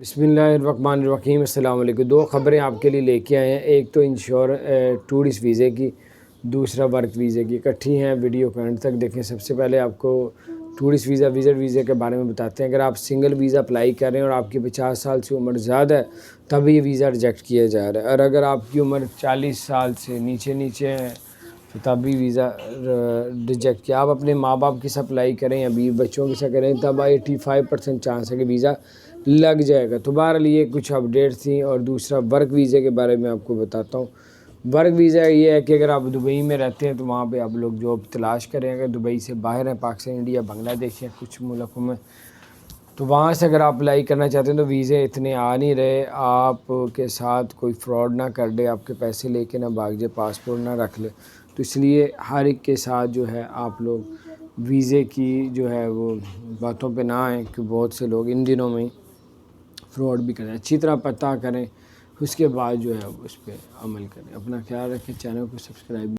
بسم اللہ الرحمن الرحیم۔ السلام علیکم۔ دو خبریں آپ کے لیے لے کے آئے ہیں، ایک تو ٹورسٹ ویزے کی، دوسرا ورک ویزے کی، اکٹھی ہیں۔ ویڈیو کو اینڈ تک دیکھیں۔ سب سے پہلے آپ کو ٹورسٹ ویزا وزٹ ویزے کے بارے میں بتاتے ہیں۔ اگر آپ سنگل ویزا اپلائی کر رہے ہیں اور آپ کی 50 سال سے عمر زیادہ ہے تب یہ ویزا ریجیکٹ کیا جا رہا ہے، اور اگر آپ کی عمر 40 سال سے نیچے ہے تو تب بھی ویزا ریجیکٹ کیا۔ آپ اپنے ماں باپ کے ساتھ اپلائی کریں یا بیوی بچوں کے ساتھ کریں تب 85% چانس ہے کہ ویزا لگ جائے گا۔ تو بہرحال یہ کچھ اپڈیٹس تھیں۔ اور دوسرا ورک ویزے کے بارے میں آپ کو بتاتا ہوں۔ ورک ویزا یہ ہے کہ اگر آپ دبئی میں رہتے ہیں تو وہاں پہ آپ لوگ جاب تلاش کریں۔ اگر دبئی سے باہر ہیں، پاکستان، انڈیا، بنگلہ دیش یا کچھ ملکوں میں، تو وہاں سے اگر آپ اپلائی کرنا چاہتے ہیں تو ویزے اتنے آ نہیں رہے۔ آپ کے ساتھ کوئی فراڈ نہ کر دے، آپ کے پیسے لے کے نہ بھاگ جائے، پاسپورٹ نہ رکھ لے، تو اس لیے ہر ایک کے ساتھ جو ہے آپ لوگ ویزے کی جو ہے وہ باتوں پہ نہ آئیں، کہ بہت سے لوگ ان دنوں میں فراڈ بھی کریں۔ اچھی طرح پتہ کریں، اس کے بعد جو ہے اس پہ عمل کریں۔ اپنا خیال رکھیں، چینل کو سبسکرائب